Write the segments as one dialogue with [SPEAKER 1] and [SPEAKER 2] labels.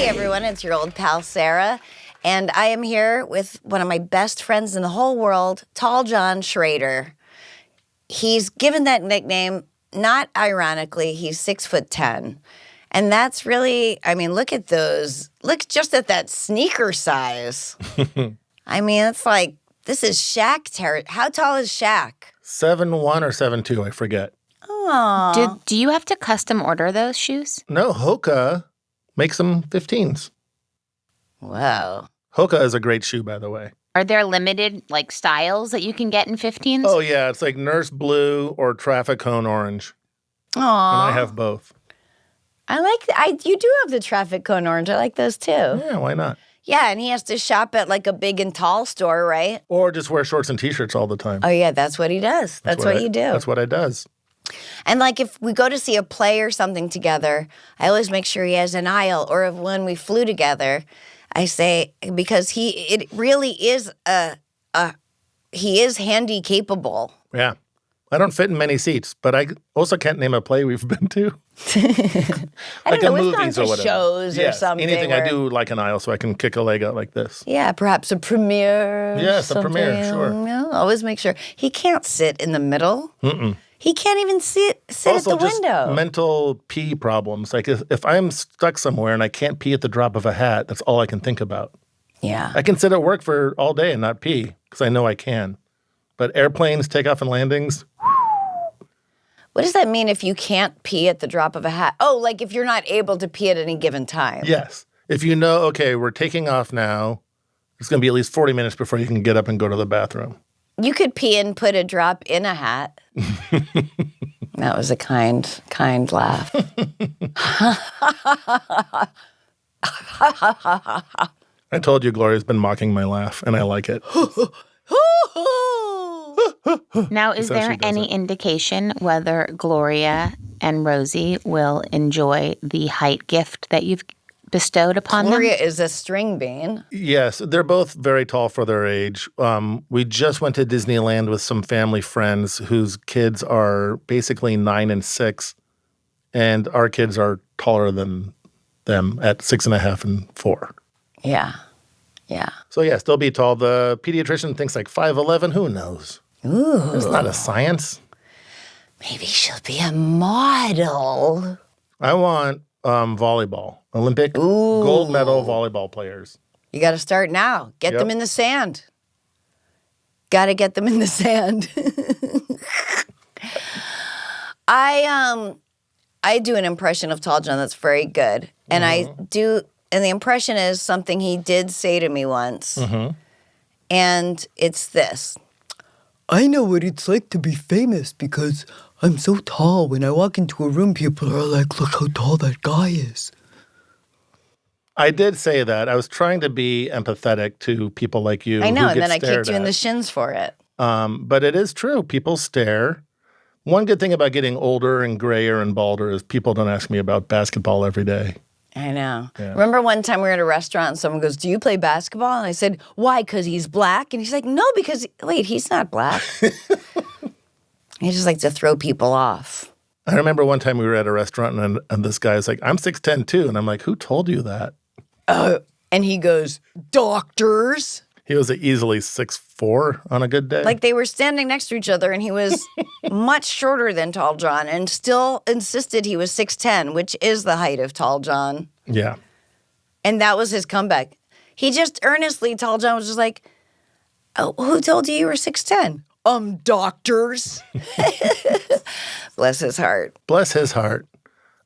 [SPEAKER 1] Hey everyone, it's your old pal Sarah, and I am here with one of my best friends in the whole world, Tall Jon Schroeder. He's given that nickname, not ironically, he's 6'10". And that's really, I mean, look at those. Look just at that sneaker size. I mean, it's like, this is Shaq territory. How tall is Shaq?
[SPEAKER 2] 7'1" or 7'2", I forget.
[SPEAKER 1] Oh.
[SPEAKER 3] Do you have to custom order those shoes?
[SPEAKER 2] No, Hoka makes them 15s.
[SPEAKER 1] Whoa.
[SPEAKER 2] Hoka is a great shoe, by the way.
[SPEAKER 3] Are there limited, styles that you can get in 15s?
[SPEAKER 2] Oh, yeah. It's like Nurse Blue or Traffic Cone Orange.
[SPEAKER 1] Aw.
[SPEAKER 2] And I have both.
[SPEAKER 1] You do have the Traffic Cone Orange. I like those too.
[SPEAKER 2] Yeah, why not?
[SPEAKER 1] Yeah, and he has to shop at like a big and tall store, right?
[SPEAKER 2] Or just wear shorts and T-shirts all the time.
[SPEAKER 1] Oh, yeah, that's what he does. That's what you do.
[SPEAKER 2] That's what I does.
[SPEAKER 1] And like if we go to see a play or something together, I always make sure he has an aisle. Or if when we flew together, I say, because it really is he is handy capable.
[SPEAKER 2] Yeah. I don't fit in many seats, but I also can't name a play we've been to.
[SPEAKER 1] I don't know, we've gone to shows or something.
[SPEAKER 2] Anything I do like an aisle so I can kick a leg out like this.
[SPEAKER 1] Yeah, perhaps a premiere.
[SPEAKER 2] Yes, a premiere, sure.
[SPEAKER 1] No, always make sure. He can't sit in the middle.
[SPEAKER 2] Mm-mm.
[SPEAKER 1] He can't even sit
[SPEAKER 2] also,
[SPEAKER 1] at the window.
[SPEAKER 2] Also, just mental pee problems. Like if I'm stuck somewhere and I can't pee at the drop of a hat, that's all I can think about.
[SPEAKER 1] Yeah.
[SPEAKER 2] I can sit at work for all day and not pee because I know I can. But airplanes, takeoff and landings.
[SPEAKER 1] What does that mean if you can't pee at the drop of a hat? Oh, like if you're not able to pee at any given time.
[SPEAKER 2] Yes. If you know, okay, we're taking off now, it's going to be at least 40 minutes before you can get up and go to the bathroom.
[SPEAKER 1] You could pee and put a drop in a hat. That was a kind laugh.
[SPEAKER 2] I told you Gloria's been mocking my laugh, and I like it.
[SPEAKER 3] Now, is there any indication whether Gloria and Rosie will enjoy the height gift that you've bestowed upon
[SPEAKER 1] Gloria
[SPEAKER 3] them?
[SPEAKER 1] is a string bean.
[SPEAKER 2] Yes, they're both very tall for their age. We just went to Disneyland with some family friends whose kids are basically 9 and 6, and our kids are taller than them at 6.5 and 4.
[SPEAKER 1] Yeah. Yeah.
[SPEAKER 2] So, yes, they'll be tall. The pediatrician thinks like 5'11". Who knows?
[SPEAKER 1] Ooh.
[SPEAKER 2] It's not a science.
[SPEAKER 1] Maybe she'll be a model.
[SPEAKER 2] I want volleyball. Olympic gold medal volleyball players.
[SPEAKER 1] You got to start now. Get them in the sand. Got to get them in the sand. I do an impression of Tall Jon that's very good. And and the impression is something he did say to me once. Mm-hmm. And it's this.
[SPEAKER 4] I know what it's like to be famous because I'm so tall. When I walk into a room, people are like, look how tall that guy is.
[SPEAKER 2] I did say that. I was trying to be empathetic to people like you.
[SPEAKER 1] I know, and then I
[SPEAKER 2] stared
[SPEAKER 1] kicked you in
[SPEAKER 2] at.
[SPEAKER 1] the shins for it.
[SPEAKER 2] But it is true. People stare. One good thing about getting older and grayer and balder is people don't ask me about basketball every day.
[SPEAKER 1] I know.
[SPEAKER 2] Yeah.
[SPEAKER 1] Remember one time we were at a restaurant and someone goes, do you play basketball? And I said, why? Because he's black? And he's like, no, because, wait, he's not black. He just likes to throw people off.
[SPEAKER 2] I remember one time we were at a restaurant and this guy's like, I'm 6'10" too. And I'm like, who told you that?
[SPEAKER 1] And he goes, doctors.
[SPEAKER 2] He was easily 6'4" on a good day.
[SPEAKER 1] Like they were standing next to each other and he was much shorter than Tall Jon and still insisted he was 6'10", which is the height of Tall Jon.
[SPEAKER 2] Yeah.
[SPEAKER 1] And that was his comeback. He just earnestly, Tall Jon was just like, oh, who told you were 6'10"? Doctors. Bless his heart.
[SPEAKER 2] Bless his heart.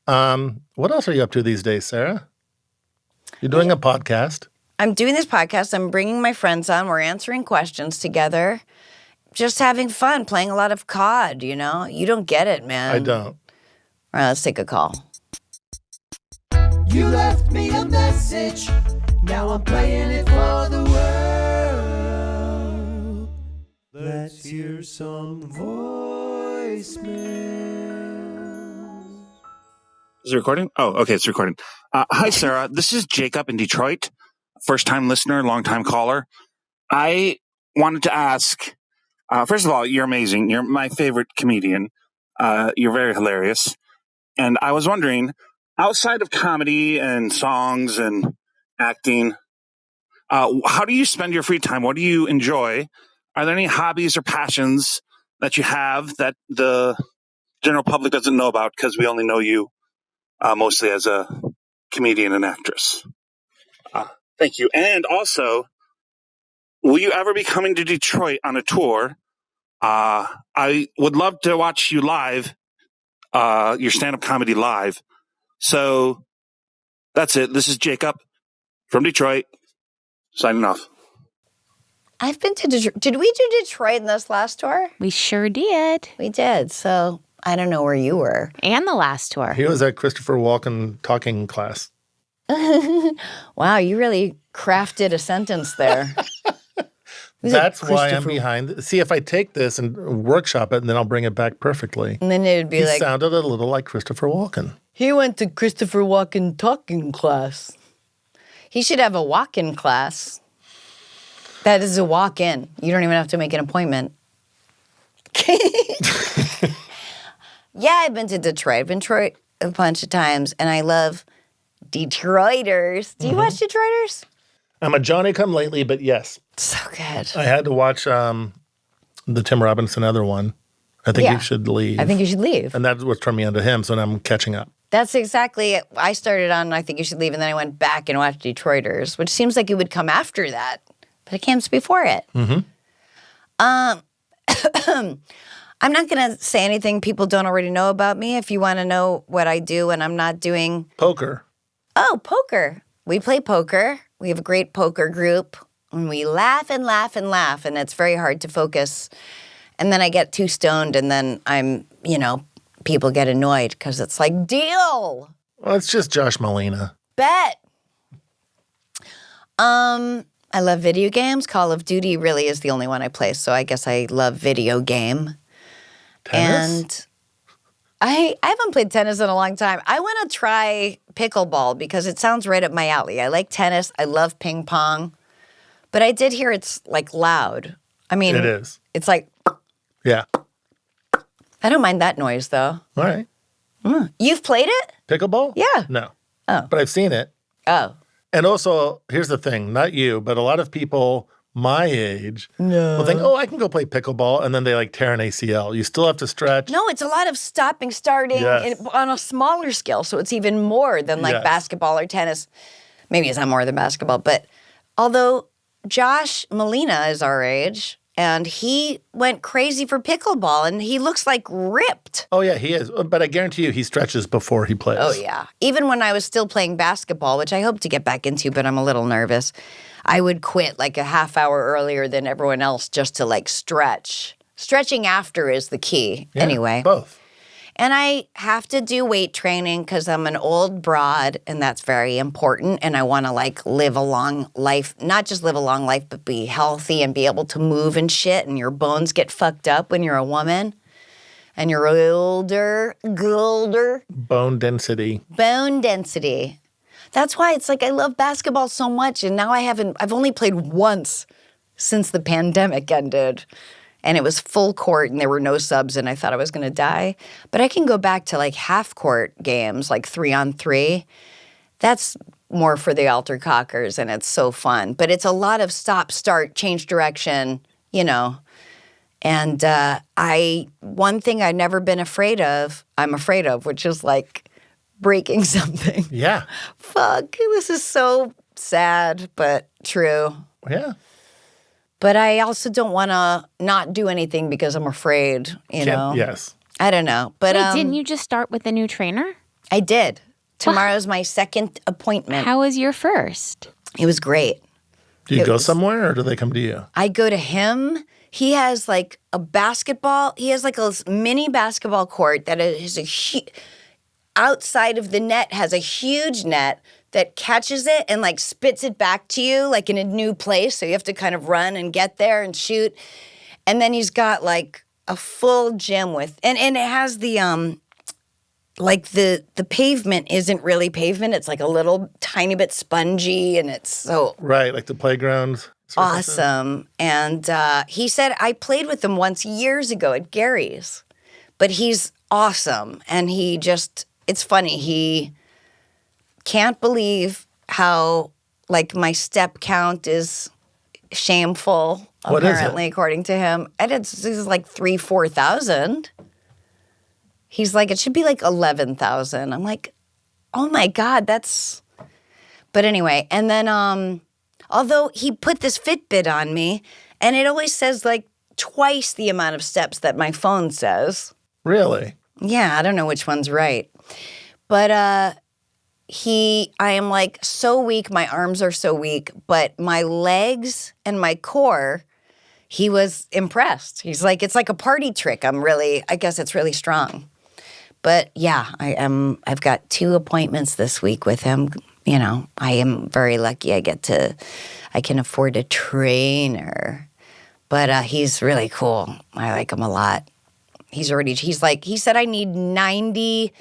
[SPEAKER 2] What else are you up to these days, Sarah? You're doing a podcast.
[SPEAKER 1] I'm doing this podcast. I'm bringing my friends on. We're answering questions together. Just having fun, playing a lot of COD, you know? You don't get it, man.
[SPEAKER 2] I don't.
[SPEAKER 1] All right, let's take a call.
[SPEAKER 5] You left me a message. Now I'm playing it for the world. Let's hear some voicemail.
[SPEAKER 6] Is it recording? Oh, okay, it's recording. Hi, Sarah. This is Jacob in Detroit. First-time listener, long-time caller. I wanted to ask, first of all, you're amazing. You're my favorite comedian. You're very hilarious. And I was wondering, outside of comedy and songs and acting, how do you spend your free time? What do you enjoy? Are there any hobbies or passions that you have that the general public doesn't know about because we only know you mostly as a comedian and actress? Thank you. And also, will you ever be coming to Detroit on a tour? I would love to watch you live, your stand-up comedy live. So that's it. This is Jacob from Detroit, signing off.
[SPEAKER 1] I've been to Detroit. Did we do Detroit in this last tour?
[SPEAKER 3] We sure did.
[SPEAKER 1] We did. So I don't know where you were.
[SPEAKER 3] And the last tour.
[SPEAKER 2] He was at Christopher Walken talking class.
[SPEAKER 1] Wow, you really crafted a sentence there.
[SPEAKER 2] That's why I'm behind. See, if I take this and workshop it, and then I'll bring it back perfectly.
[SPEAKER 1] And then it would be
[SPEAKER 2] He sounded a little like Christopher Walken.
[SPEAKER 4] He went to Christopher Walken talking class.
[SPEAKER 1] He should have a walk-in class. That is a walk-in. You don't even have to make an appointment. Yeah, I've been to Detroit. I've been to Detroit a bunch of times, and I love Detroiters. Do you watch Detroiters?
[SPEAKER 2] I'm a Johnny-come-lately, but yes.
[SPEAKER 1] So good.
[SPEAKER 2] I had to watch the Tim Robinson other one. I think you should leave.
[SPEAKER 1] I think you should leave.
[SPEAKER 2] And that's what turned me onto him, so now I'm catching up.
[SPEAKER 1] That's exactly it. I started on I think you should leave, and then I went back and watched Detroiters, which seems like it would come after that, but it came before it. I'm not going to say anything people don't already know about me. If you want to know what I do when I'm not doing
[SPEAKER 2] Poker.
[SPEAKER 1] Oh, poker. We play poker. We have a great poker group, and we laugh and laugh and laugh, and it's very hard to focus. And then I get too stoned, and then people get annoyed because it's like, deal.
[SPEAKER 2] Well, it's just Josh Molina.
[SPEAKER 1] Bet. I love video games. Call of Duty really is the only one I play, so I guess I love video game.
[SPEAKER 2] Tennis?
[SPEAKER 1] And I haven't played tennis in a long time. I want to try pickleball because it sounds right up my alley. I like tennis. I love ping pong. But I did hear it's like loud. I mean,
[SPEAKER 2] It is.
[SPEAKER 1] It's like,
[SPEAKER 2] Yeah.
[SPEAKER 1] I don't mind that noise though.
[SPEAKER 2] All right.
[SPEAKER 1] You've played it?
[SPEAKER 2] Pickleball?
[SPEAKER 1] Yeah.
[SPEAKER 2] No.
[SPEAKER 1] Oh.
[SPEAKER 2] But I've seen it.
[SPEAKER 1] Oh.
[SPEAKER 2] And also, here's the thing, not you, but a lot of people my age will think, I can go play pickleball, and then they tear an ACL. You still have to stretch.
[SPEAKER 1] No, it's a lot of stopping, starting on a smaller scale. So it's even more than basketball or tennis. Maybe it's not more than basketball. But although Josh Molina is our age, and he went crazy for pickleball, and he looks like ripped.
[SPEAKER 2] Oh, yeah, he is. But I guarantee you he stretches before he plays.
[SPEAKER 1] Oh, yeah. Even when I was still playing basketball, which I hope to get back into, but I'm a little nervous, I would quit a half hour earlier than everyone else just to stretch. Stretching after is the key anyway.
[SPEAKER 2] Both.
[SPEAKER 1] And I have to do weight training because I'm an old broad, and that's very important. And I want to live a long life, not just live a long life, but be healthy and be able to move and shit. And your bones get fucked up when you're a woman and you're older.
[SPEAKER 2] Bone density.
[SPEAKER 1] Bone density. That's why it's I love basketball so much. And now I've only played once since the pandemic ended. And it was full court, and there were no subs, and I thought I was going to die. But I can go back to half court games, 3-on-3. That's more for the altar cockers, and it's so fun. But it's a lot of stop, start, change direction, And one thing I've never been I'm afraid of, which is breaking something.
[SPEAKER 2] Yeah.
[SPEAKER 1] Fuck, this is so sad, but true.
[SPEAKER 2] Yeah.
[SPEAKER 1] But I also don't want to not do anything because I'm afraid, you know?
[SPEAKER 2] Yes.
[SPEAKER 1] I don't know. But
[SPEAKER 3] Wait, didn't you just start with a new trainer?
[SPEAKER 1] I did. Tomorrow's my second appointment.
[SPEAKER 3] How was your first?
[SPEAKER 1] It was great.
[SPEAKER 2] Do you go somewhere, or do they come to you?
[SPEAKER 1] I go to him. He has a basketball. He has a mini basketball court that is outside of the net has a huge net that catches it and spits it back to you in a new place. So you have to kind of run and get there and shoot. And then he's got a full gym with, and it has the the pavement isn't really pavement. It's a little tiny bit spongy, and it's so
[SPEAKER 2] right, the playground.
[SPEAKER 1] Awesome. And he said I played with him once years ago at Gary's, but he's awesome, and he just it's funny can't believe how, like, my step count is shameful,
[SPEAKER 2] What is it?
[SPEAKER 1] apparently, according to him. And it's like 4,000. He's like, it should be like 11,000. I'm like, oh my God, that's... But anyway, and then, although he put this Fitbit on me, and it always says like twice the amount of steps that my phone says.
[SPEAKER 2] Really?
[SPEAKER 1] Yeah, I don't know which one's right. But I am like so weak, my arms are so weak, but my legs and my core, he was impressed. He's like, it's like a party trick. I guess it's really strong. But yeah, I've got 2 appointments this week with him. You know, I am very lucky I can afford a trainer. But he's really cool. I like him a lot. He said I need 90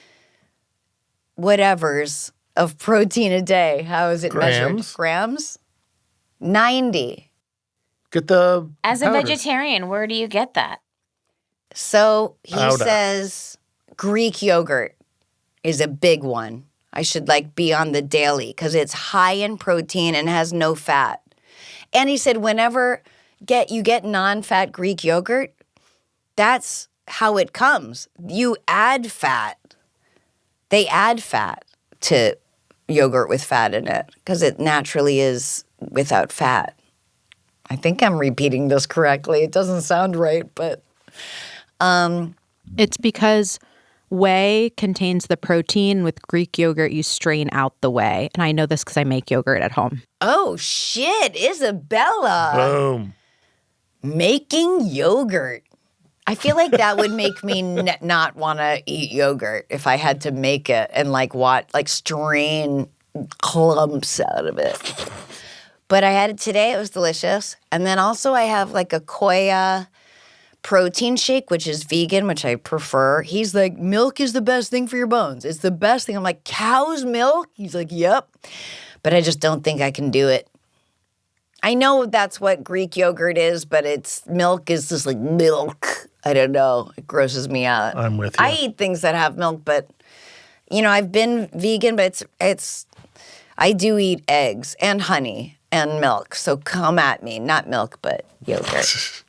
[SPEAKER 1] whatevers of protein a day. How is it measured? Grams? 90.
[SPEAKER 2] Get the
[SPEAKER 3] As a
[SPEAKER 2] powders.
[SPEAKER 3] vegetarian, where do you get that?
[SPEAKER 1] So he
[SPEAKER 2] Powder.
[SPEAKER 1] says Greek yogurt is a big one. I should be on the daily because it's high in protein and has no fat. And he said whenever you get non-fat Greek yogurt, that's how it comes. You add fat. They add fat to yogurt with fat in it because it naturally is without fat. I think I'm repeating this correctly. It doesn't sound right, but...
[SPEAKER 7] It's because whey contains the protein. With Greek yogurt, you strain out the whey. And I know this because I make yogurt at home.
[SPEAKER 1] Oh, shit, Isabella.
[SPEAKER 2] Boom.
[SPEAKER 1] Making yogurt. I feel like that would make me not want to eat yogurt if I had to make it and strain clumps out of it. But I had it today. It was delicious. And then also I have a Koya protein shake, which is vegan, which I prefer. He's like, milk is the best thing for your bones. It's the best thing. I'm like, cow's milk? He's like, yep. But I just don't think I can do it. I know that's what Greek yogurt is, but milk is just like milk. I don't know. It grosses me out.
[SPEAKER 2] I'm with you.
[SPEAKER 1] I eat things that have milk, but, I've been vegan, but I do eat eggs and honey and milk. So come at me. Not milk, but yogurt.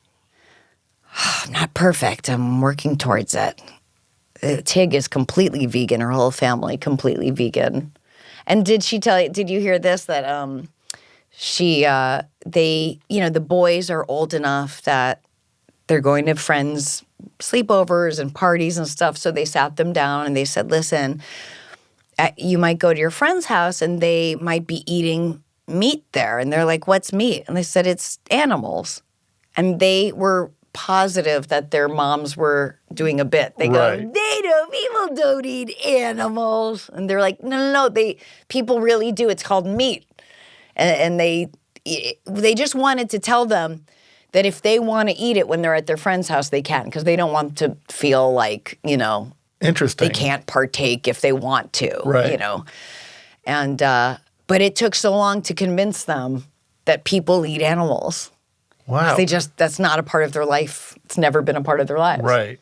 [SPEAKER 1] I'm not perfect. I'm working towards it. Tig is completely vegan. Her whole family completely vegan. And did you hear this? That the boys are old enough that they're going to friends' sleepovers and parties and stuff. So they sat them down and they said, listen, you might go to your friend's house and they might be eating meat there. And they're like, what's meat? And they said, it's animals. And they were positive that their moms were doing a bit. They go, people don't eat animals. And they're like, no, people really do. It's called meat. And they just wanted to tell them that if they want to eat it when they're at their friend's house, they can, because they don't want to feel like,
[SPEAKER 2] Interesting.
[SPEAKER 1] they can't partake if they want to,
[SPEAKER 2] right.
[SPEAKER 1] And, but it took so long to convince them that people eat animals.
[SPEAKER 2] Wow.
[SPEAKER 1] That's not a part of their life. It's never been a part of their lives.
[SPEAKER 2] Right.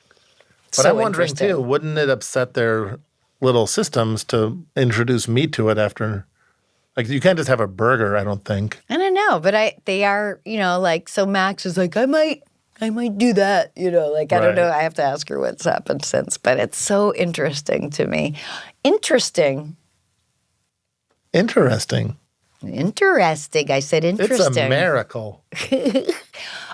[SPEAKER 2] But
[SPEAKER 1] So
[SPEAKER 2] I'm wondering,
[SPEAKER 1] interesting.
[SPEAKER 2] too, wouldn't it upset their little systems to introduce meat to it after? You can't just have a burger, I don't think.
[SPEAKER 1] I don't know, but they are, so Max is like, I might do that, I don't know. I have to ask her what's happened since, but it's so interesting to me. Interesting.
[SPEAKER 2] Interesting.
[SPEAKER 1] Interesting. I said interesting.
[SPEAKER 2] It's a miracle.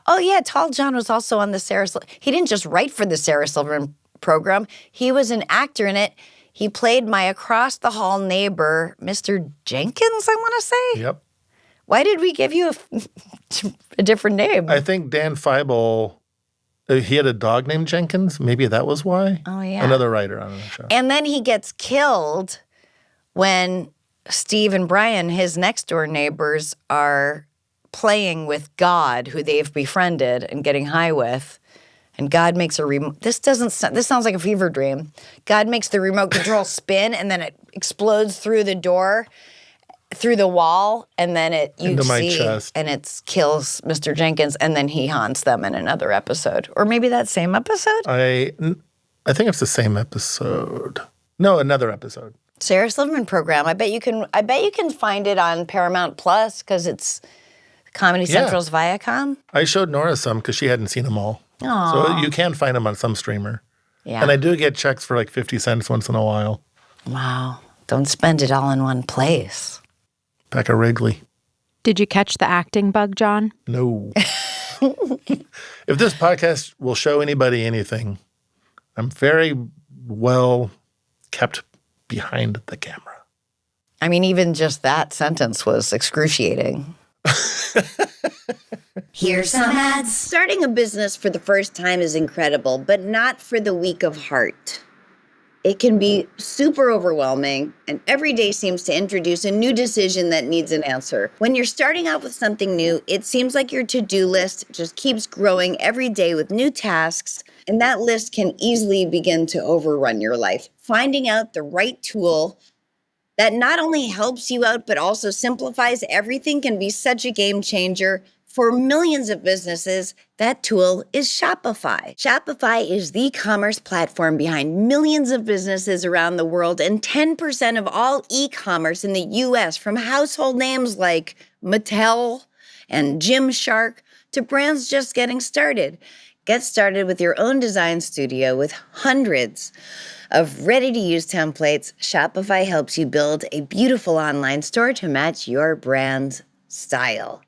[SPEAKER 1] Oh, yeah. Tall Jon was also on the he didn't just write for the Sarah Silverman Program. He was an actor in it. He played my across-the-hall neighbor, Mr. Jenkins, I want to say.
[SPEAKER 2] Yep.
[SPEAKER 1] Why did we give you a different name?
[SPEAKER 2] I think Dan Feibel, he had a dog named Jenkins. Maybe that was why.
[SPEAKER 1] Oh, yeah.
[SPEAKER 2] Another writer on the show.
[SPEAKER 1] And then he gets killed when Steve and Brian, his next-door neighbors, are playing with God, who they've befriended and getting high with. And God makes a this sounds like a fever dream. God makes the remote control spin, and then it explodes through the door, through the wall, and then
[SPEAKER 2] Into my chest.
[SPEAKER 1] And it kills Mr. Jenkins, and then he haunts them in another episode. Or maybe that same episode?
[SPEAKER 2] I think it's the same episode. No, another episode.
[SPEAKER 1] Sarah Silverman Program. I bet you can find it on Paramount Plus because it's Comedy Central's Viacom.
[SPEAKER 2] I showed Nora some because she hadn't seen them all.
[SPEAKER 1] Aww.
[SPEAKER 2] So you can find them on some streamer.
[SPEAKER 1] Yeah.
[SPEAKER 2] And I do get checks for like 50 cents once in a while.
[SPEAKER 1] Wow. Don't spend it all in one place.
[SPEAKER 2] Back at Wrigley.
[SPEAKER 7] Did you catch the acting bug, Jon?
[SPEAKER 2] No. If this podcast will show anybody anything, I'm very well kept behind the camera.
[SPEAKER 1] I mean, even just that sentence was excruciating. Here's some ads. Starting a business for the first time is incredible, but not for the weak of heart. It can be super overwhelming, and every day seems to introduce a new decision that needs an answer. When you're starting out with something new, it seems like your to-do list just keeps growing every day with new tasks, and that list can easily begin to overrun your life. Finding out the right tool that not only helps you out, but also simplifies everything can be such a game changer. For millions of businesses, that tool is Shopify. Shopify is the commerce platform behind millions of businesses around the world and 10% of all e-commerce in the US, from household names like Mattel and Gymshark to brands just getting started. Get started with your own design studio with hundreds of ready-to-use templates. Shopify helps you build a beautiful online store to match your brand's style.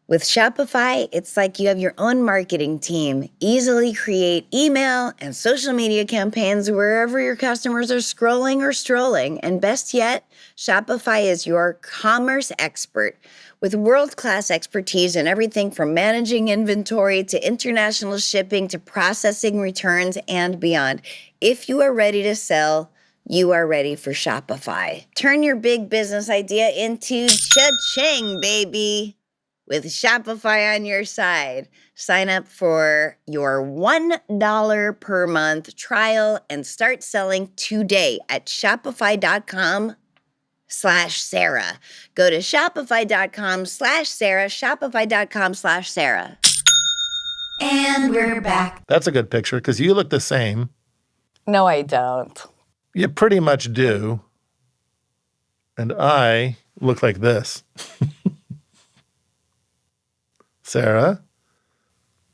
[SPEAKER 1] With Shopify, it's like you have your own marketing team. Easily create email and social media campaigns wherever your customers are scrolling or strolling. And best yet, Shopify is your commerce expert with world-class expertise in everything from managing inventory to international shipping to processing returns and beyond. If you are ready to sell, you are ready for Shopify. Turn your big business idea into cha-ching, baby. With Shopify on your side, sign up for your $1 per month trial and start selling today at shopify.com/Sarah. Go to shopify.com/Sarah, shopify.com/Sarah. And we're back.
[SPEAKER 2] That's a good picture because you look the same.
[SPEAKER 1] No, I don't.
[SPEAKER 2] You pretty much do. And I look like this. Sarah,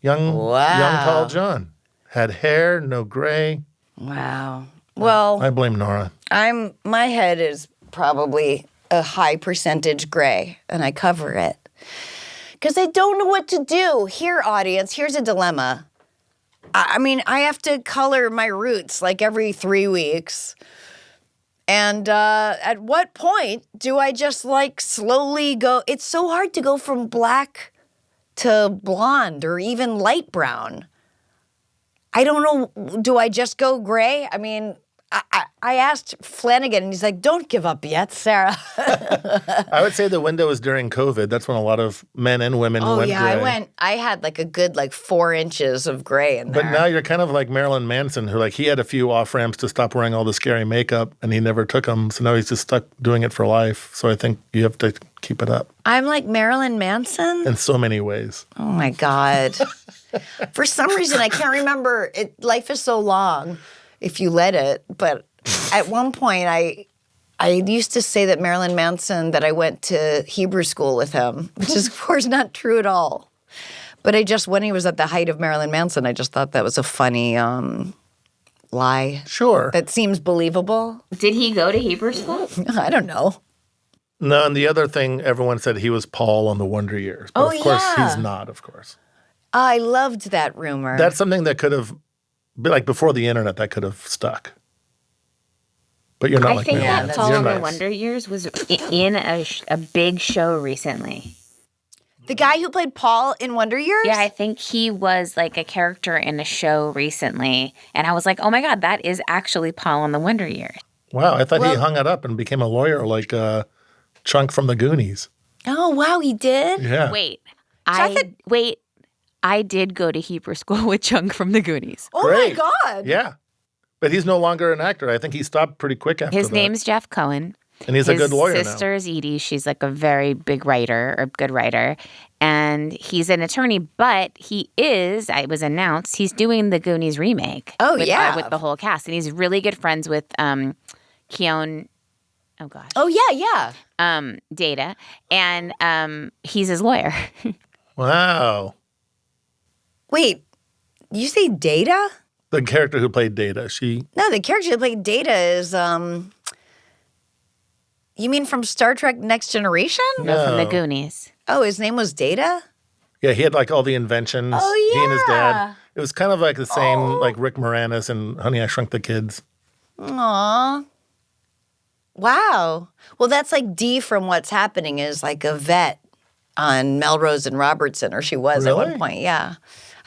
[SPEAKER 2] young Tall Jon. Had hair, no gray.
[SPEAKER 1] Wow. Well,
[SPEAKER 2] I blame Nora.
[SPEAKER 1] My head is probably a high percentage gray, and I cover it. Because I don't know what to do. Here, audience, here's a dilemma. I mean, I have to color my roots like every 3 weeks. And at what point do I just like slowly go? It's so hard to go from black to blonde or even light brown. I don't know. Do I just go gray? I mean, I asked Flanagan, and he's like, don't give up yet, Sarah.
[SPEAKER 2] I would say the window was during COVID. That's when a lot of men and women went gray.
[SPEAKER 1] I had like a good 4 inches of gray in there.
[SPEAKER 2] But now you're kind of like Marilyn Manson, who he had a few off-ramps to stop wearing all the scary makeup, and he never took them. So now he's just stuck doing it for life. So I think you have to keep it up.
[SPEAKER 1] I'm like Marilyn Manson?
[SPEAKER 2] In so many ways.
[SPEAKER 1] Oh, my God. For some reason, I can't remember. Life is so long if you let it. But at one point, I used to say that Marilyn Manson, that I went to Hebrew school with him, which is, of course, not true at all. But when he was at the height of Marilyn Manson, I just thought that was a funny lie.
[SPEAKER 2] Sure.
[SPEAKER 1] That seems believable.
[SPEAKER 3] Did he go to Hebrew school?
[SPEAKER 1] I don't know.
[SPEAKER 2] No, and the other thing, everyone said he was Paul on the Wonder Years. But of course, he's not, of course.
[SPEAKER 1] I loved that rumor.
[SPEAKER 2] That's something that could have, before the internet, that could have stuck. But you're not like me.
[SPEAKER 3] I think that Paul on the Wonder Years was in a big show recently.
[SPEAKER 1] The guy who played Paul in Wonder Years?
[SPEAKER 3] Yeah, I think he was like a character in a show recently. And I was like, oh my God, that is actually Paul on the Wonder Years.
[SPEAKER 2] Wow, I thought he hung it up and became a lawyer like Chunk from the Goonies.
[SPEAKER 1] Oh, wow, he did?
[SPEAKER 2] Yeah.
[SPEAKER 3] I did go to Hebrew school with Chunk from the Goonies.
[SPEAKER 1] Oh,
[SPEAKER 2] Great.
[SPEAKER 1] my God.
[SPEAKER 2] Yeah. But he's no longer an actor. I think he stopped pretty quick after that.
[SPEAKER 3] His name's Jeff Cohen.
[SPEAKER 2] And he's a good lawyer now.
[SPEAKER 3] His sister is Edie. She's like a very big writer or good writer. And he's an attorney, but it was announced, he's doing the Goonies remake.
[SPEAKER 1] Oh,
[SPEAKER 3] with the whole cast. And he's really good friends with Keon Oh, gosh.
[SPEAKER 1] Oh, yeah.
[SPEAKER 3] Data. And he's his lawyer.
[SPEAKER 2] Wow.
[SPEAKER 1] Wait, you say Data?
[SPEAKER 2] The character who played Data,
[SPEAKER 1] No, the character who played Data is, you mean from Star Trek Next Generation?
[SPEAKER 3] No, from the Goonies.
[SPEAKER 1] Oh, his name was Data?
[SPEAKER 2] Yeah, he had like all the inventions.
[SPEAKER 1] Oh, yeah.
[SPEAKER 2] He and his dad. It was kind of like the same, like Rick Moranis and Honey, I Shrunk the Kids.
[SPEAKER 1] Aw. Wow. Well, that's like Dee from What's Happening is like a vet on Melrose and Robertson, or she was at one point. Yeah.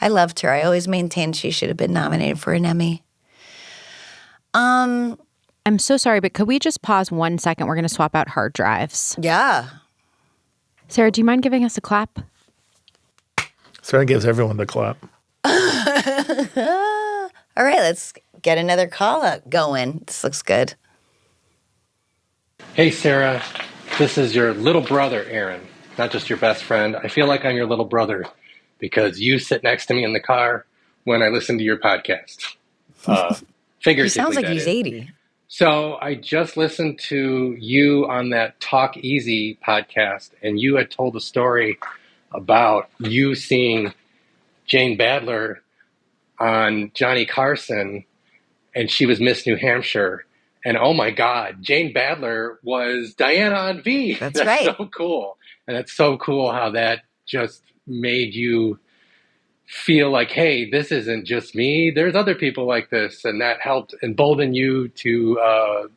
[SPEAKER 1] I loved her. I always maintained she should have been nominated for an Emmy.
[SPEAKER 7] I'm so sorry, but could we just pause 1 second? We're going to swap out hard drives.
[SPEAKER 1] Yeah.
[SPEAKER 7] Sarah, do you mind giving us a clap?
[SPEAKER 2] Sarah gives everyone the clap.
[SPEAKER 1] All right, let's get another call up going. This looks good.
[SPEAKER 8] Hey, Sarah. This is your little brother, Aaron. Not just your best friend. I feel like I'm your little brother because you sit next to me in the car when I listen to your podcast. Figuratively,
[SPEAKER 1] He sounds like
[SPEAKER 8] that
[SPEAKER 1] he's
[SPEAKER 8] is.
[SPEAKER 1] 80.
[SPEAKER 8] So I just listened to you on that Talk Easy podcast, and you had told a story about you seeing Jane Badler on Johnny Carson, and she was Miss New Hampshire. And oh my God, Jane Badler was Diana on V.
[SPEAKER 1] That's right.
[SPEAKER 8] So cool. And it's so cool how that just made you feel like, hey, this isn't just me. There's other people like this. And that helped embolden you to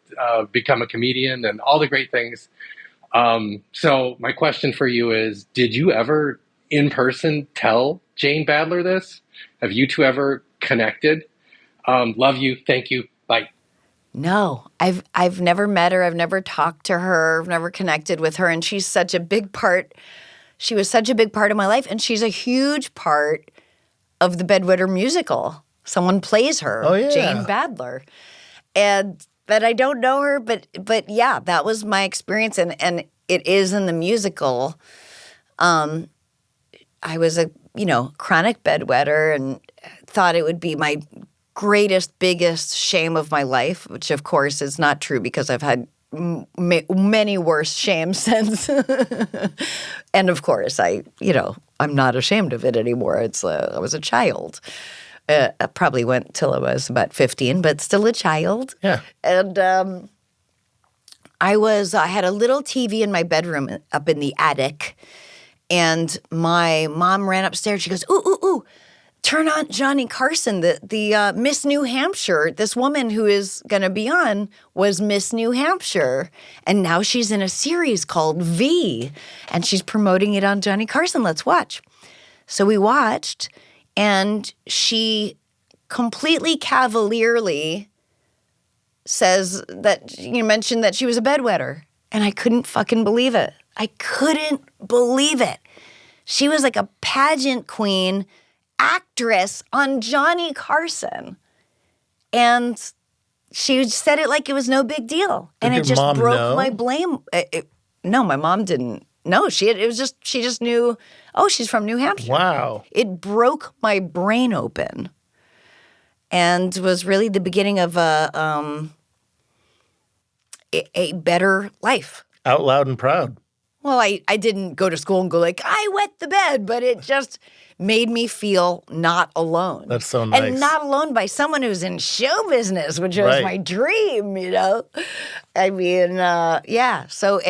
[SPEAKER 8] become a comedian and all the great things. So my question for you is, did you ever in person tell Jane Badler this? Have you two ever connected? Love you. Thank you. Bye.
[SPEAKER 1] No, I've never met her. I've never talked to her. I've never connected with her. And she's such a big part. She was such a big part of my life. And she's a huge part of the Bedwetter musical. Someone plays her, Jane Badler. But I don't know her. But yeah, that was my experience. And it is in the musical. I was a, chronic bedwetter and thought it would be my greatest, biggest shame of my life, which of course is not true because I've had many worse shames since. And of course, I'm not ashamed of it anymore. I was a child. I probably went till I was about 15, but still a child.
[SPEAKER 2] Yeah.
[SPEAKER 1] And I had a little TV in my bedroom up in the attic. And my mom ran upstairs. She goes, ooh, turn on Johnny Carson, the Miss New Hampshire. This woman who is going to be on was Miss New Hampshire. And now she's in a series called V. And she's promoting it on Johnny Carson. Let's watch. So we watched, and she completely cavalierly says that you mentioned that she was a bedwetter. And I couldn't fucking believe it. I couldn't believe it. She was like a pageant queen actress on Johnny Carson. And she said it like it was no big deal. And it just broke my blame. No, my mom didn't know. She just knew, she's from New Hampshire.
[SPEAKER 2] Wow.
[SPEAKER 1] It broke my brain open and was really the beginning of a better life.
[SPEAKER 2] Out loud and proud.
[SPEAKER 1] Well, I didn't go to school and go like, I wet the bed, but it just made me feel not alone.
[SPEAKER 2] That's so nice.
[SPEAKER 1] And not alone by someone who's in show business, which was my dream, I mean, yeah. So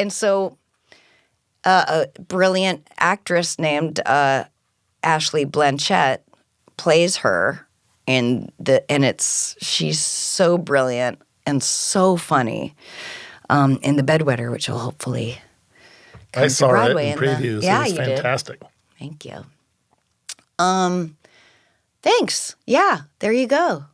[SPEAKER 1] a brilliant actress named Ashley Blanchett plays her and she's so brilliant and so funny in The Bedwetter, which will hopefully come
[SPEAKER 2] I
[SPEAKER 1] to
[SPEAKER 2] saw
[SPEAKER 1] Broadway
[SPEAKER 2] it in previews.
[SPEAKER 1] Yeah,
[SPEAKER 2] it was fantastic.
[SPEAKER 1] did. Thank you. Thanks. Yeah, there you go.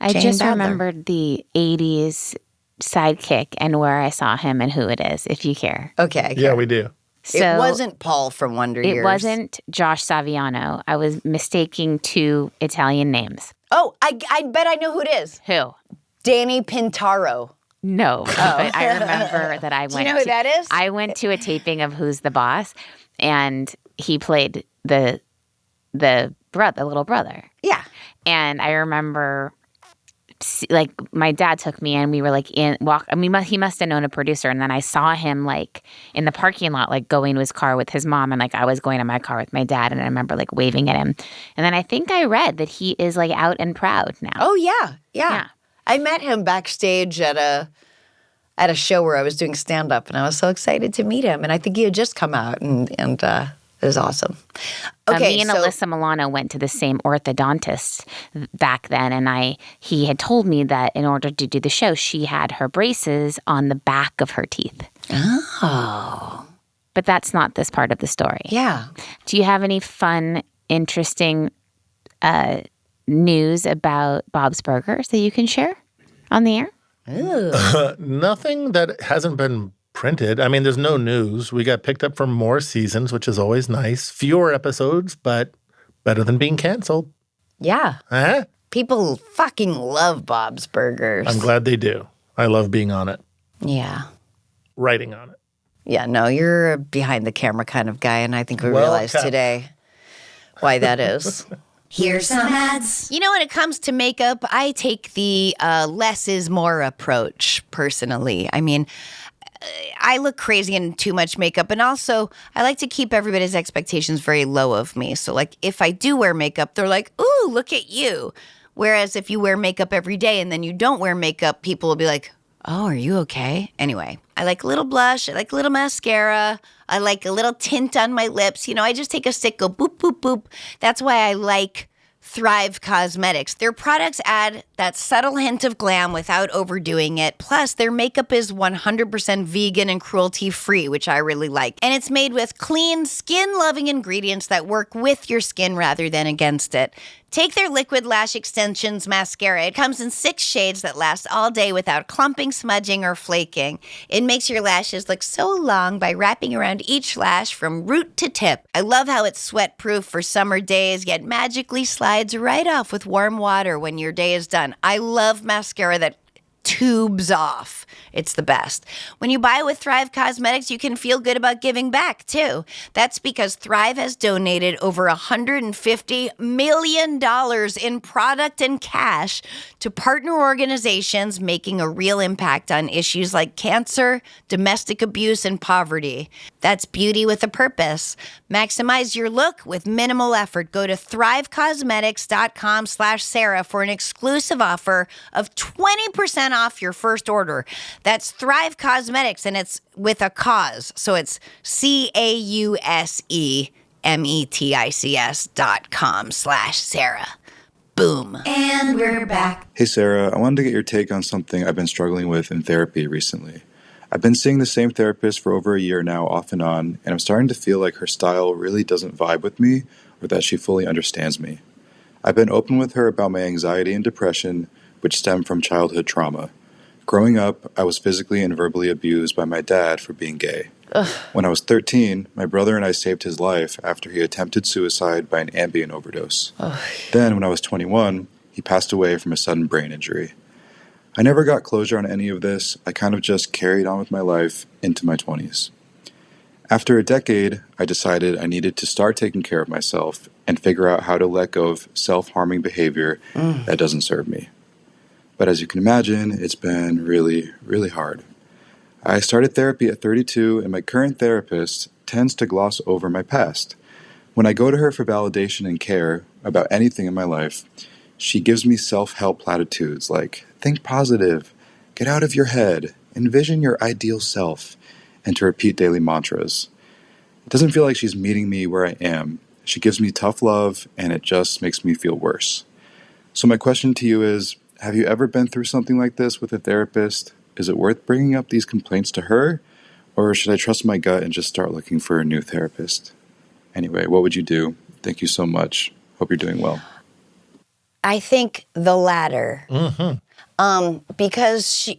[SPEAKER 3] I
[SPEAKER 1] Jane
[SPEAKER 3] just
[SPEAKER 1] Badler.
[SPEAKER 3] remembered the 80s sidekick and where I saw him and who it is, if you care.
[SPEAKER 1] Okay.
[SPEAKER 2] Yeah, we do.
[SPEAKER 3] So
[SPEAKER 1] it wasn't Paul from Wonder Years.
[SPEAKER 3] It wasn't Josh Saviano. I was mistaking two Italian names.
[SPEAKER 1] Oh, I bet I know who it is.
[SPEAKER 3] Who?
[SPEAKER 1] Danny Pintaro.
[SPEAKER 3] No, but I remember that I went.
[SPEAKER 1] Do you know who that is?
[SPEAKER 3] I went to a taping of Who's the Boss, and he played the little brother.
[SPEAKER 1] Yeah.
[SPEAKER 3] And I remember like my dad took me and we were like he must have known a producer, and then I saw him like in the parking lot, like going to his car with his mom, and like I was going to my car with my dad, and I remember like waving at him. And then I think I read that he is like out and proud now.
[SPEAKER 1] Oh yeah. I met him backstage at a show where I was doing stand-up, and I was so excited to meet him, and I think he had just come out, and it was awesome. Okay,
[SPEAKER 3] me and Alyssa Milano went to the same orthodontist back then, and he had told me that in order to do the show, she had her braces on the back of her teeth.
[SPEAKER 1] Oh.
[SPEAKER 3] But that's not this part of the story.
[SPEAKER 1] Yeah.
[SPEAKER 3] Do you have any fun, interesting news about Bob's Burgers that you can share on the air?
[SPEAKER 2] Nothing that hasn't been printed. I mean, there's no news. We got picked up for more seasons, which is always nice. Fewer episodes, but better than being canceled.
[SPEAKER 1] Yeah.
[SPEAKER 2] Huh?
[SPEAKER 1] People fucking love Bob's Burgers.
[SPEAKER 2] I'm glad they do. I love being on it.
[SPEAKER 1] Yeah.
[SPEAKER 2] Writing on it.
[SPEAKER 1] Yeah, no, you're a behind the camera kind of guy, and I think we realized today why that is.
[SPEAKER 5] Here's some ads.
[SPEAKER 1] You know, when it comes to makeup, I take the less is more approach, personally. I mean, I look crazy in too much makeup, and also I like to keep everybody's expectations very low of me. So, like, if I do wear makeup, they're like, ooh, look at you. Whereas if you wear makeup every day and then you don't wear makeup, people will be like, oh, are you okay? Anyway, I like a little blush. I like a little mascara. I like a little tint on my lips. You know, I just take a stick, go boop, boop, boop. That's why I like Thrive Cosmetics. Their products add that subtle hint of glam without overdoing it. Plus, their makeup is 100% vegan and cruelty-free, which I really like. And it's made with clean, skin-loving ingredients that work with your skin rather than against it. Take their Liquid Lash Extensions mascara. It comes in 6 shades that last all day without clumping, smudging, or flaking. It makes your lashes look so long by wrapping around each lash from root to tip. I love how it's sweat-proof for summer days, yet magically slides right off with warm water when your day is done. I love mascara that tubes off. It's the best. When you buy with Thrive Cosmetics, you can feel good about giving back, too. That's because Thrive has donated over $150 million in product and cash to partner organizations making a real impact on issues like cancer, domestic abuse, and poverty. That's beauty with a purpose. Maximize your look with minimal effort. Go to thrivecosmetics.com/Sarah for an exclusive offer of 20% off your first order. That's Thrive Cosmetics, and it's with a cause. So it's CAUSEMETICS.com/Sarah. Boom.
[SPEAKER 5] And we're back.
[SPEAKER 9] Hey, Sarah, I wanted to get your take on something I've been struggling with in therapy recently. I've been seeing the same therapist for over a year now, off and on, and I'm starting to feel like her style really doesn't vibe with me or that she fully understands me. I've been open with her about my anxiety and depression, which stem from childhood trauma. Growing up, I was physically and verbally abused by my dad for being gay.
[SPEAKER 1] Ugh.
[SPEAKER 9] When I was 13, my brother and I saved his life after he attempted suicide by an Ambien overdose.
[SPEAKER 1] Ugh.
[SPEAKER 9] Then, when I was 21, he passed away from a sudden brain injury. I never got closure on any of this. I kind of just carried on with my life into my 20s. After a decade, I decided I needed to start taking care of myself and figure out how to let go of self-harming behavior that doesn't serve me. But as you can imagine, it's been really, really hard. I started therapy at 32, and my current therapist tends to gloss over my past. When I go to her for validation and care about anything in my life, she gives me self-help platitudes like, think positive, get out of your head, envision your ideal self, and to repeat daily mantras. It doesn't feel like she's meeting me where I am. She gives me tough love, and it just makes me feel worse. So my question to you is, have you ever been through something like this with a therapist? Is it worth bringing up these complaints to her? Or should I trust my gut and just start looking for a new therapist? Anyway, what would you do? Thank you so much. Hope you're doing well.
[SPEAKER 1] I think the latter.
[SPEAKER 2] Mm-hmm.
[SPEAKER 1] Because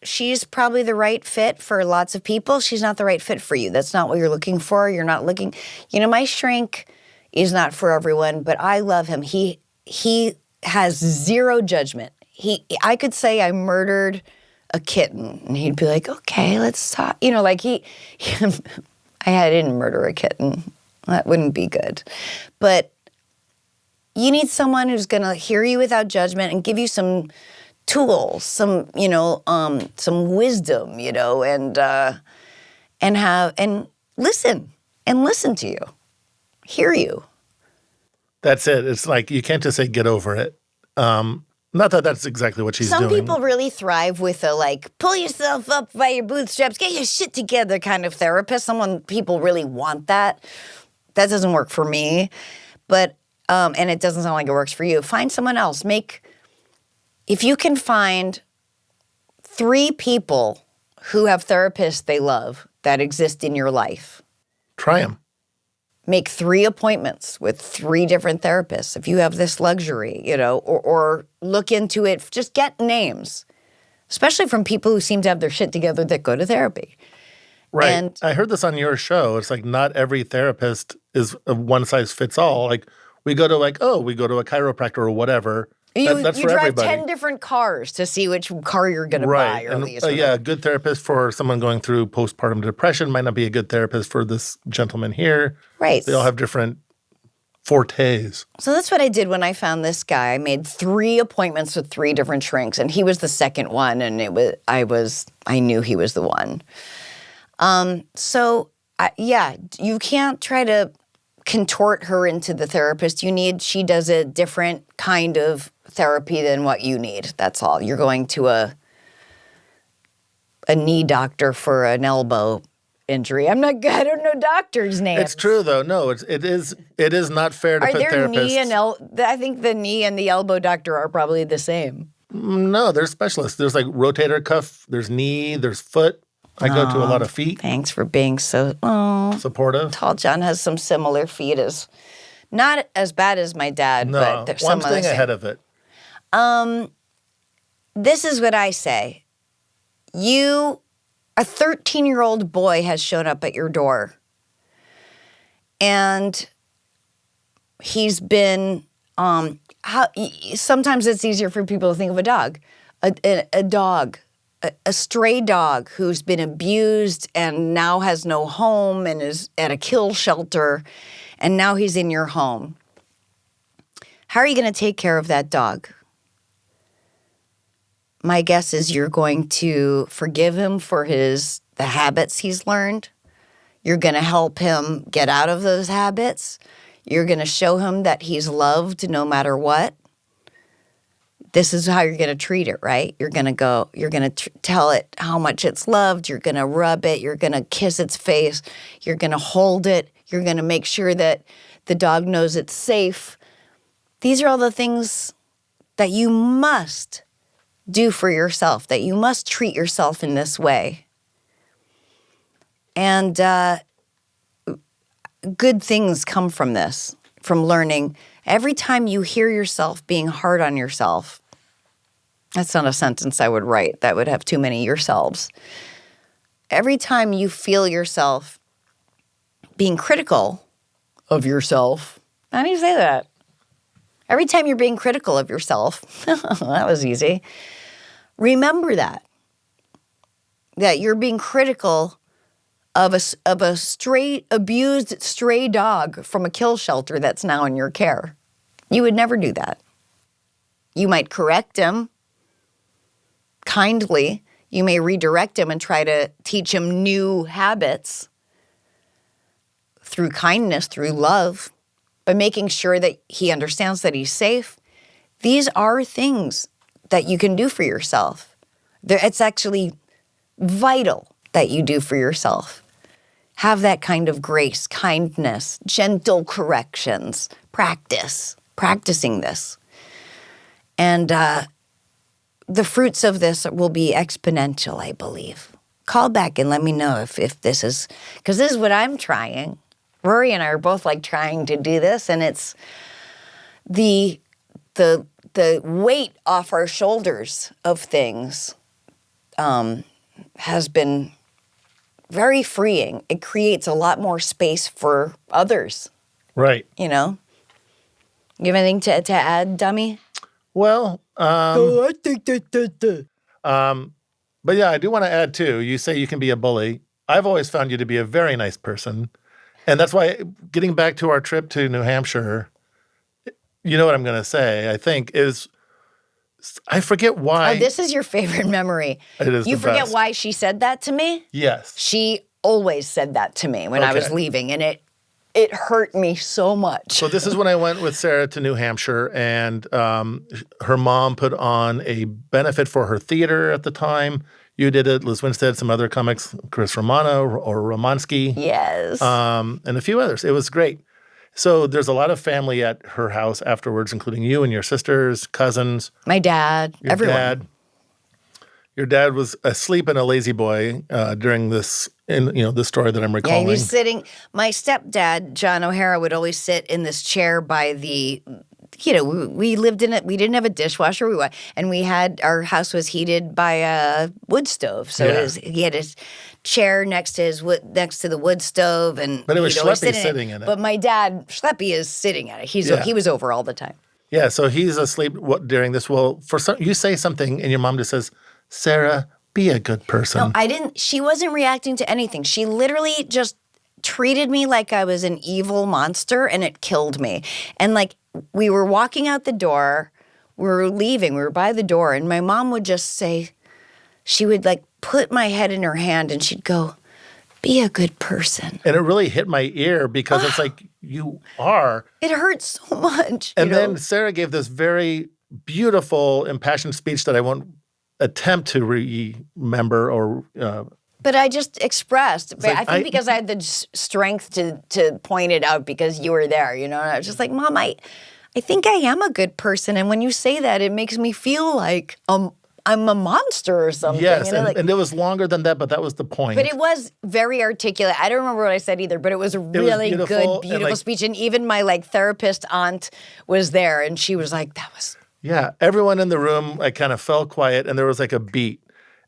[SPEAKER 1] she's probably the right fit for lots of people. She's not the right fit for you. That's not what you're looking for. You're not looking, my shrink is not for everyone, but I love him. He has zero judgment. I could say I murdered a kitten, and he'd be like, okay, let's talk. I didn't murder a kitten. That wouldn't be good. But you need someone who's going to hear you without judgment and give you some tools, some wisdom, and listen to you, hear you.
[SPEAKER 2] That's it. It's like you can't just say get over it. Not that that's exactly what she's doing.
[SPEAKER 1] Some people really thrive with a pull yourself up by your bootstraps, get your shit together kind of therapist. People really want that. That doesn't work for me, but and it doesn't sound like it works for you. Find someone else. If you can find 3 people who have therapists they love that exist in your life,
[SPEAKER 2] try them.
[SPEAKER 1] Make 3 appointments with 3 different therapists if you have this luxury, or look into it. Just get names, especially from people who seem to have their shit together that go to therapy.
[SPEAKER 2] Right.
[SPEAKER 1] And
[SPEAKER 2] I heard this on your show. It's like not every therapist is a one size fits all. Like we go to a chiropractor or whatever. That's
[SPEAKER 1] you
[SPEAKER 2] for
[SPEAKER 1] drive
[SPEAKER 2] everybody.
[SPEAKER 1] 10 different cars to see which car you're going to buy. Or
[SPEAKER 2] and, a good therapist for someone going through postpartum depression might not be a good therapist for this gentleman here.
[SPEAKER 1] Right.
[SPEAKER 2] They all have different fortes.
[SPEAKER 1] So that's what I did when I found this guy. I made 3 appointments with 3 different shrinks, and he was the second one, and I knew he was the one. You can't try to contort her into the therapist you need. She does a different kind of therapy than what you need. That's all. You're going to a knee doctor for an elbow injury. I don't know doctors' names.
[SPEAKER 2] It's true though. No, it is not fair to put therapists.
[SPEAKER 1] I think the knee and the elbow doctor are probably the same.
[SPEAKER 2] No, there's specialists. There's like rotator cuff, there's knee, there's foot. I go to a lot of feet.
[SPEAKER 1] Thanks for being so
[SPEAKER 2] supportive.
[SPEAKER 1] Tall Jon has some similar feet, not as bad as my dad, but there's some
[SPEAKER 2] one thing ahead of it.
[SPEAKER 1] This is what I say. A 13-year-old boy has shown up at your door, and he's been. Sometimes it's easier for people to think of a dog, a dog. A stray dog who's been abused and now has no home and is at a kill shelter, and now he's in your home. How are you going to take care of that dog? My guess is you're going to forgive him for the habits he's learned. You're going to help him get out of those habits. You're going to show him that he's loved no matter what. This is how you're going to treat it, right? You're going to tell it how much it's loved. You're going to rub it. You're going to kiss its face. You're going to hold it. You're going to make sure that the dog knows it's safe. These are all the things that you must do for yourself, that you must treat yourself in this way. And good things come from this, from learning. Every time you hear yourself being hard on yourself, that's not a sentence I would write. That would have too many yourselves. Every time you feel yourself being critical of yourself, how do you say that? Every time you're being critical of yourself, that was easy. Remember that you're being critical of a abused stray dog from a kill shelter that's now in your care. You would never do that. You might correct him kindly. You may redirect him and try to teach him new habits through kindness, through love, by making sure that he understands that he's safe. These are things that you can do for yourself. It's actually vital that you do for yourself. Have that kind of grace, kindness, gentle corrections, practicing this. And the fruits of this will be exponential, I believe. Call back and let me know if this is, because this is what I'm trying. Rory and I are both trying to do this, and it's the weight off our shoulders of things has been very freeing. It creates a lot more space for others.
[SPEAKER 2] Right.
[SPEAKER 1] You have anything to add, dummy?
[SPEAKER 2] Well,
[SPEAKER 4] I think that.
[SPEAKER 2] But yeah, I do want to add too. You say you can be a bully. I've always found you to be a very nice person. And that's why, getting back to our trip to New Hampshire, you know what I'm going to say, I think, is I forget why.
[SPEAKER 1] Oh, this is your favorite memory.
[SPEAKER 2] It is
[SPEAKER 1] You
[SPEAKER 2] the
[SPEAKER 1] forget
[SPEAKER 2] best.
[SPEAKER 1] why she said that to me?
[SPEAKER 2] Yes.
[SPEAKER 1] She always said that to me when I was
[SPEAKER 2] Okay.
[SPEAKER 1] leaving, and it hurt me so much.
[SPEAKER 2] So this is when I went with Sarah to New Hampshire, and her mom put on a benefit for her theater at the time. You did it, Liz Winstead, some other comics, Chris Romano or Romansky.
[SPEAKER 1] Yes.
[SPEAKER 2] And a few others. It was great. So there's a lot of family at her house afterwards, including you and your sisters, cousins,
[SPEAKER 1] My dad,
[SPEAKER 2] your
[SPEAKER 1] everyone.
[SPEAKER 2] dad. Your dad was asleep in a lazy boy during this, this story that I'm
[SPEAKER 1] Yeah,
[SPEAKER 2] recalling.
[SPEAKER 1] he was sitting. My stepdad, John O'Hara, would always sit in this chair by the. We lived in it. We didn't have a dishwasher. Our house was heated by a wood stove. So
[SPEAKER 2] Yeah.
[SPEAKER 1] he had his chair next to the wood stove, and
[SPEAKER 2] But it was
[SPEAKER 1] he'd always
[SPEAKER 2] Schleppy
[SPEAKER 1] sit
[SPEAKER 2] sitting in it.
[SPEAKER 1] But my dad, Schleppy, is sitting at it.
[SPEAKER 2] Yeah.
[SPEAKER 1] He was over all the time.
[SPEAKER 2] Yeah, so he's asleep during this. Well, you say something, and your mom just says, "Sarah, be a good person."
[SPEAKER 1] No, I didn't. She wasn't reacting to anything. She literally just treated me like I was an evil monster, and it killed me. And we were walking out the door, we were leaving, we were by the door, and my mom would just say, she would put my head in her hand, and she'd go, "Be a good person."
[SPEAKER 2] And it really hit my ear because it's like, you are.
[SPEAKER 1] It hurts so much.
[SPEAKER 2] And then Sarah gave this very beautiful, impassioned speech that I won't attempt to remember or.
[SPEAKER 1] But I just expressed. I think
[SPEAKER 2] I-
[SPEAKER 1] because I had the strength to point it out because you were there, And I was just like, Mom, I think I am a good person. And when you say that, it makes me feel like I'm a monster or something.
[SPEAKER 2] Yes,
[SPEAKER 1] And
[SPEAKER 2] and it was longer than that, but that was the point.
[SPEAKER 1] But it was very articulate. I don't remember what I said either, but it was a really
[SPEAKER 2] beautiful,
[SPEAKER 1] good,
[SPEAKER 2] and,
[SPEAKER 1] beautiful speech. And even my therapist aunt was there, and she was like, "That was."
[SPEAKER 2] Yeah, everyone in the room kind of fell quiet, and there was a beat.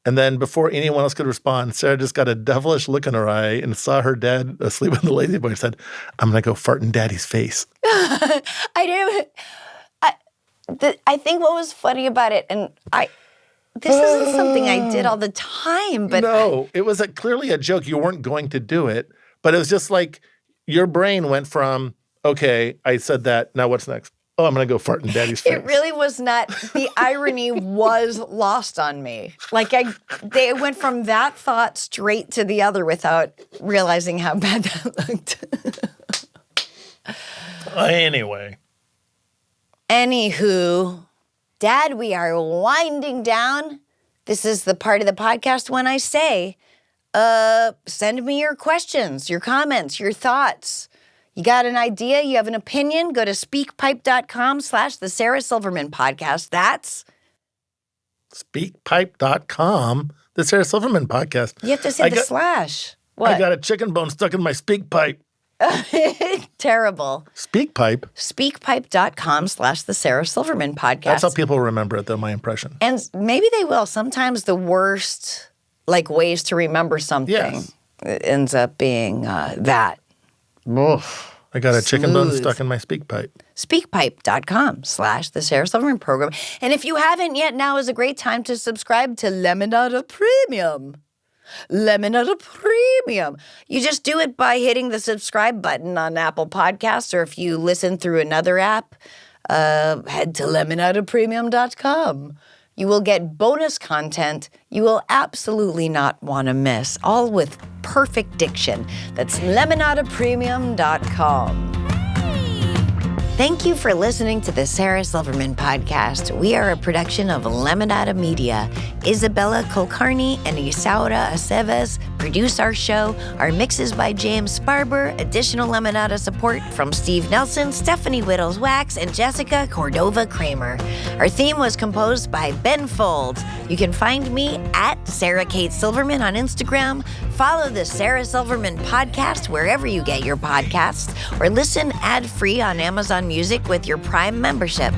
[SPEAKER 2] And then before anyone else could respond, Sarah just got a devilish look in her eye and saw her dad asleep in the lazy boy and said, "I'm going to go fart in Daddy's face."
[SPEAKER 1] I think what was funny about it, and this isn't something I did all the time, but
[SPEAKER 2] No, it was clearly a joke. You weren't going to do it, but it was just your brain went from, okay, I said that, now what's next? Oh, I'm going to go fart in Daddy's face.
[SPEAKER 1] it really was not. The irony was lost on me. They went from that thought straight to the other without realizing how bad that looked.
[SPEAKER 2] Anyway.
[SPEAKER 1] Anywho, Dad, we are winding down. This is the part of the podcast when I say, send me your questions, your comments, your thoughts. You got an idea? You have an opinion? Go to speakpipe.com/the Sarah Silverman podcast. That's
[SPEAKER 2] Speakpipe.com, the Sarah Silverman podcast.
[SPEAKER 1] you have to say slash. What?
[SPEAKER 2] I got a chicken bone stuck in my speak pipe.
[SPEAKER 1] Terrible.
[SPEAKER 2] Speak pipe.
[SPEAKER 1] Speakpipe.com/the Sarah Silverman podcast.
[SPEAKER 2] That's how people remember it, though, my impression.
[SPEAKER 1] And maybe they will. Sometimes the worst ways to remember something ends up being that. Oof.
[SPEAKER 2] I got a chicken bone
[SPEAKER 1] Smooth.
[SPEAKER 2] stuck in my speak pipe.
[SPEAKER 1] Speakpipe.com/the Sarah Silverman Program. And if you haven't yet, now is a great time to subscribe to Lemonada Premium. Lemonada Premium. You just do it by hitting the subscribe button on Apple Podcasts, or if you listen through another app, head to lemonadapremium.com. You will get bonus content you will absolutely not want to miss, all with perfect diction. That's lemonadapremium.com. Thank you for listening to the Sarah Silverman podcast. We are a production of Lemonada Media. Isabella Kulkarni and Isaura Aceves produce our show. Our mix is by James Sparber. Additional Lemonada support from Steve Nelson, Stephanie Whittles-Wax, and Jessica Cordova Kramer. Our theme was composed by Ben Folds. You can find me at Sarah Kate Silverman on Instagram. Follow the Sarah Silverman podcast wherever you get your podcasts, or listen ad-free on Amazon Music with your Prime membership.